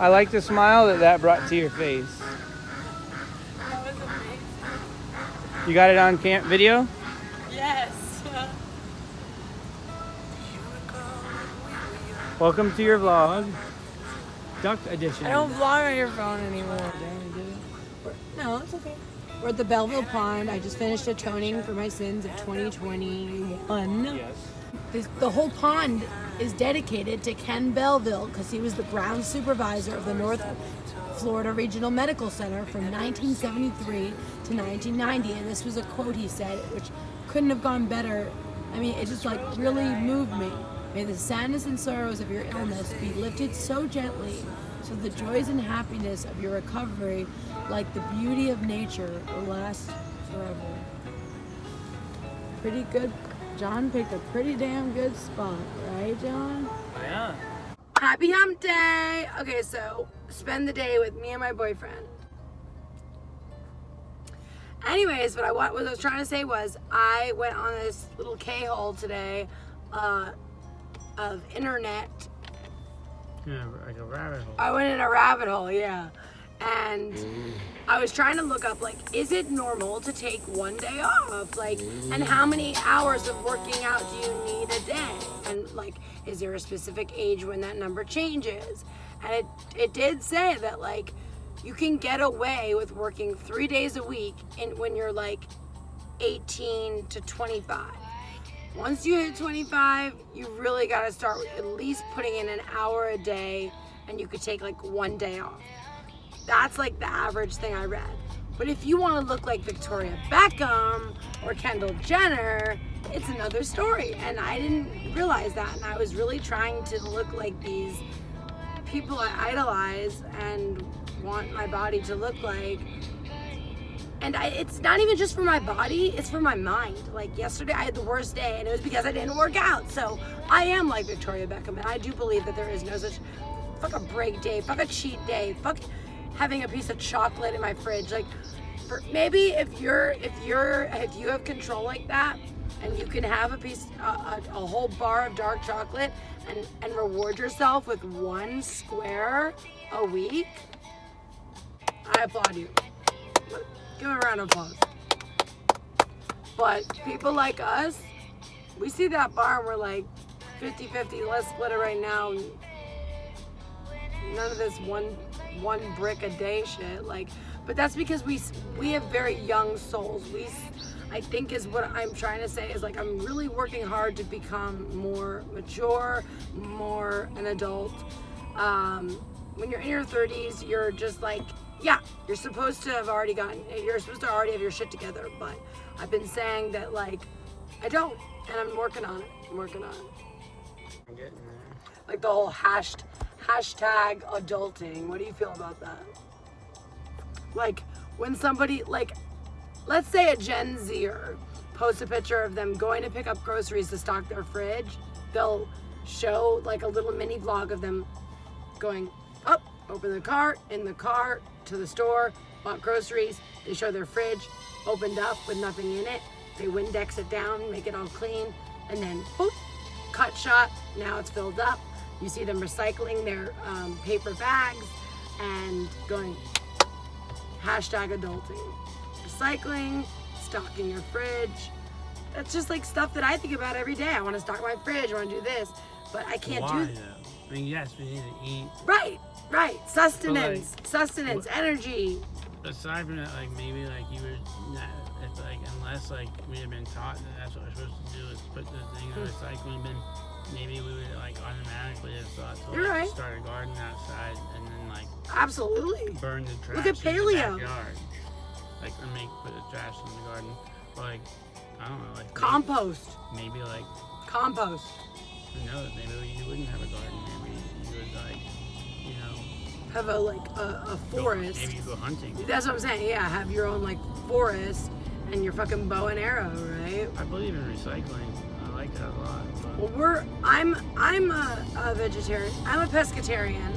I like the smile that brought to your face. That was amazing. You got it on video? Yes. Welcome to your vlog. Duck edition. I don't vlog on your phone anymore. No, it's okay. We're at the Belleville Pond. I just finished a toning for my sins of 2021. Yes. The whole pond is dedicated to Ken Belleville because he was the ground supervisor of the North Florida Regional Medical Center from 1973 to 1990. And this was a quote he said, which couldn't have gone better. I mean, it just like really moved me. May the sadness and sorrows of your illness be lifted so gently, so the joys and happiness of your recovery, like the beauty of nature, will last forever. Pretty good. John picked a pretty damn good spot, right, John? Oh, yeah. Happy hump day! Okay, so spend the day with me and my boyfriend. Anyways, what I was trying to say was I went on this little K-hole today of internet. Yeah, like a rabbit hole. I went in a rabbit hole, yeah. And I was trying to look up, like, is it normal to take one day off? Like, and how many hours of working out do you need a day? And, like, is there a specific age when that number changes? And it did say that, like, you can get away with working 3 days a week when you're, like, 18 to 25. Once you hit 25, you really got to start at least putting in an hour a day, and you could take, like, one day off. That's like the average thing I read. But if you want to look like Victoria Beckham or Kendall Jenner, it's another story. And I didn't realize that. And I was really trying to look like these people I idolize and want my body to look like. And it's not even just for my body, it's for my mind. Like yesterday I had the worst day and it was because I didn't work out. So I am like Victoria Beckham, and I do believe that there is no such fuck a break day, fuck a cheat day, fuck having a piece of chocolate in my fridge. Like, for maybe if you have control like that, and you can have a whole bar of dark chocolate and reward yourself with one square a week, I applaud you. Give a round of applause. But people like us, we see that bar and we're like 50-50, let's split it right now. None of this one brick a day shit. Like, but that's because we have very young souls. I think is what I'm trying to say is, like, I'm really working hard to become more mature, more an adult. When you're in your 30s, you're just like, yeah, you're supposed to already have your shit together. But I've been saying that, like, I don't, and I'm working on it. I'm getting there. Like the whole hashtag adulting. What do you feel about that? Like when somebody, like, let's say a Gen Zer posts a picture of them going to pick up groceries to stock their fridge, they'll show like a little mini vlog of them going up, open the cart, in the car, to the store, bought groceries. They show their fridge opened up with nothing in it. They Windex it down, make it all clean, and then boop, cut shot, now it's filled up. You see them recycling their paper bags and going hashtag adulting. Recycling, stocking your fridge. That's just like stuff that I think about every day. I want to stock my fridge, I want to do this, but I can't do that. I mean, yes, we need to eat. Right. Sustenance, energy. Aside from that, like, maybe like you were not, it's like, unless like we had been taught that that's what we're supposed to do, is put the thing in recycling bin, maybe we would like automatically have thought to like, start a garden outside and then like absolutely burn the trash. Look at paleo. In the backyard. Like, or put the trash in the garden. But like, I don't know, like compost. Maybe like compost. Who knows? Maybe you wouldn't have a garden. Maybe you would like, you know, have a forest. Maybe you go hunting. That's what I'm saying. Yeah, have your own like forest and your fucking bow and arrow, right? I believe in recycling. I like that a lot. But... Well, I'm a vegetarian. I'm a pescatarian.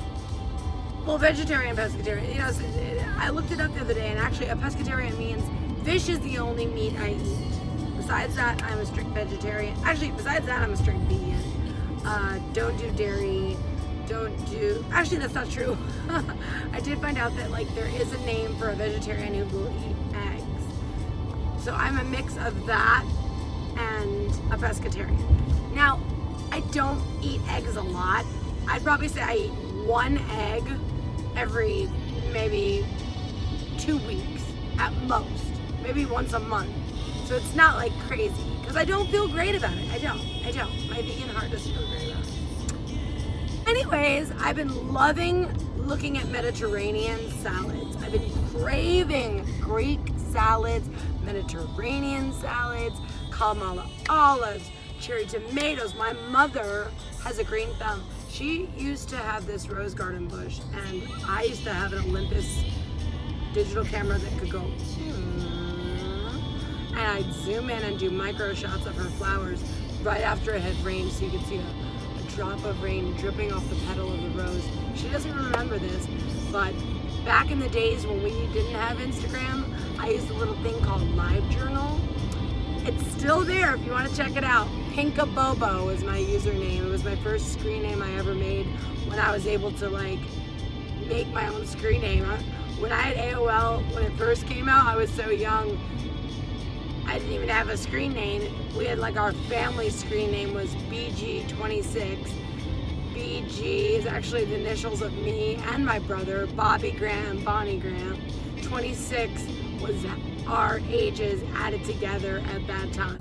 Well, vegetarian, pescatarian. You know, I looked it up the other day, and actually, a pescatarian means fish is the only meat I eat. Besides that, I'm a strict vegetarian. Actually, besides that, I'm a strict vegan. Don't do dairy. don't do, actually that's not true. I did find out that like there is a name for a vegetarian who will eat eggs. So I'm a mix of that and a pescatarian. Now, I don't eat eggs a lot. I'd probably say I eat one egg every maybe 2 weeks at most, maybe once a month. So it's not like crazy because I don't feel great about it. I don't. My vegan heart doesn't feel great about it. Anyways, I've been loving looking at Mediterranean salads. I've been craving Greek salads, Mediterranean salads, Kalamata olives, cherry tomatoes. My mother has a green thumb. She used to have this rose garden bush, and I used to have an Olympus digital camera that could go, and I'd zoom in and do micro shots of her flowers right after it had rained, so you could see a drop of rain dripping off the petal of the rose. She doesn't remember this, but back in the days when we didn't have Instagram, I used a little thing called LiveJournal. It's still there if you want to check it out. Pinka Bobo is my username. It was my first screen name I ever made when I was able to like make my own screen name. When I had AOL, when it first came out, I was so young. I didn't even have a screen name. We had like our family screen name was BG26. BG is actually the initials of me and my brother, Bobby Graham, Bonnie Graham. 26 was our ages added together at that time.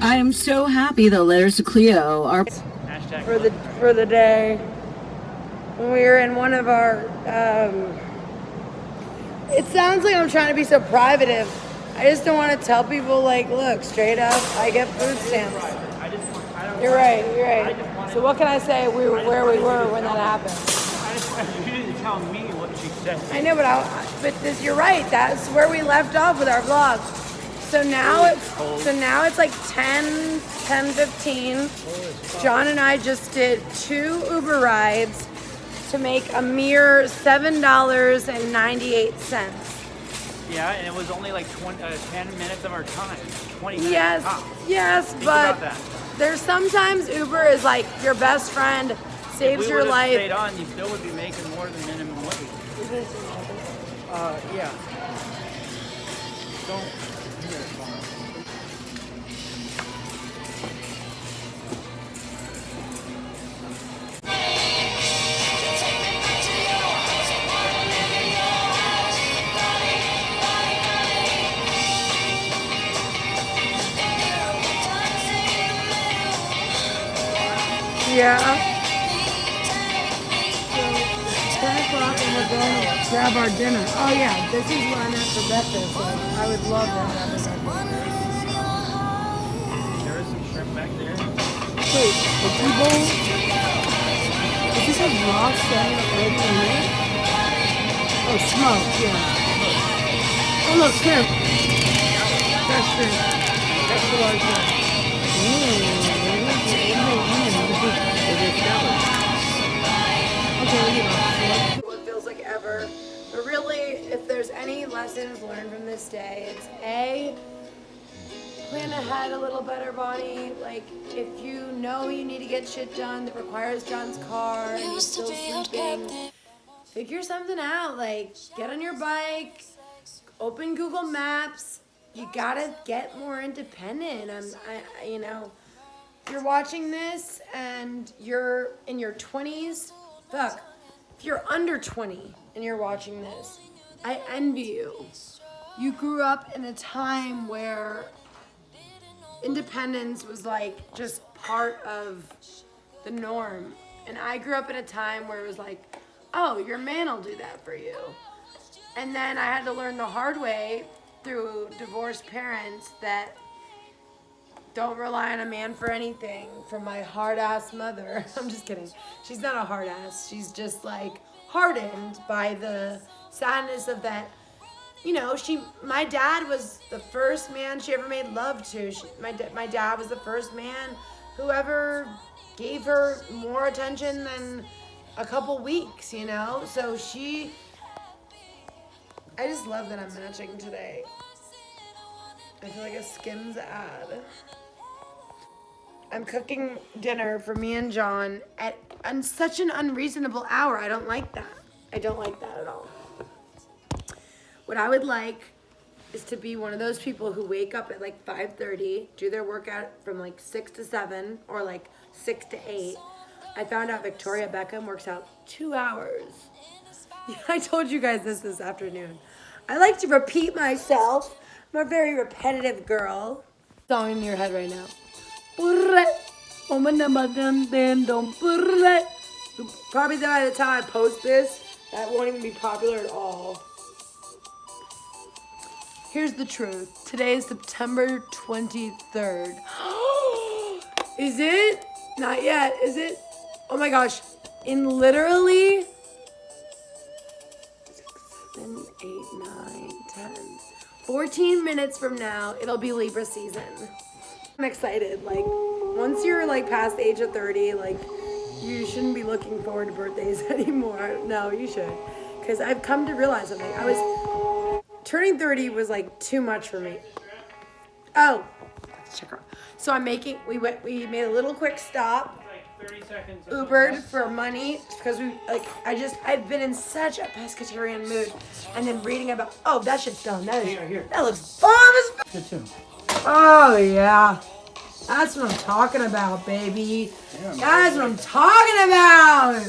I am so happy the letters to Cleo are for the day. We're in one of our. It sounds like I'm trying to be so privative. I just don't want to tell people, like, look, straight up, I get food stamps. You're right. So what can I say where we were when that happened? You didn't tell me what she said. I know, but you're right. That's where we left off with our vlog. So now it's like 10:15. John and I just did 2 Uber rides to make a mere $7.98. Yeah, and it was only like 10 minutes of our time. 20 minutes. Yes, but there's sometimes Uber is like your best friend, saves your life. If we would have stayed on, you still would be making more than minimum wage. Yeah. Don't. Yeah. So, 10 o'clock and we're going to grab our dinner. Oh yeah, this is where I'm at for breakfast. So I would love to have this. There is some shrimp back there. Wait, the bowl? Is this a raw salmon already in here? Oh, smoked, yeah. Oh look, shrimp. Fresh shrimp. Extra large shrimp. What feels like ever. But really, if there's any lessons learned from this day, it's A, plan ahead a little better, Bonnie. Like, if you know you need to get shit done that requires John's car and you're still sleeping, figure something out. Like, get on your bike, open Google Maps. You gotta get more independent. You know, if you're watching this and you're in your 20s, fuck. If you're under 20 and you're watching this, I envy you. You grew up in a time where independence was like just part of the norm. And I grew up in a time where it was like, oh, your man will do that for you. And then I had to learn the hard way through divorced parents that don't rely on a man for anything, from my hard-ass mother. I'm just kidding. She's not a hard-ass. She's just, like, hardened by the sadness of that. You know, my dad was the first man she ever made love to. My dad was the first man who ever gave her more attention than a couple weeks, you know? So I just love that I'm matching today. I feel like a Skims ad. I'm cooking dinner for me and John at such an unreasonable hour. I don't like that. I don't like that at all. What I would like is to be one of those people who wake up at like 5:30, do their workout from like 6 to 7 or like 6 to 8. I found out Victoria Beckham works out 2 hours. I told you guys this afternoon. I like to repeat myself. I'm a very repetitive girl. Song in your head right now. Probably by the time I post this, that won't even be popular at all. Here's the truth. Today is September 23rd. Is it? Not yet, is it? Oh my gosh. In literally 7, 8, 9, 10, 14 minutes from now, it'll be Libra season. I'm excited. Like, once you're like past the age of 30, like, you shouldn't be looking forward to birthdays anymore. No, you should. Because I've come to realize something. Turning 30 was like too much for me. Oh, let's check her. So we made a little quick stop. 30 seconds. Ubered for money because I've been in such a pescatarian mood, and then reading about that shit's done. That looks bomb as Good too. Oh yeah, that's what I'm talking about, baby. That's what I'm talking about.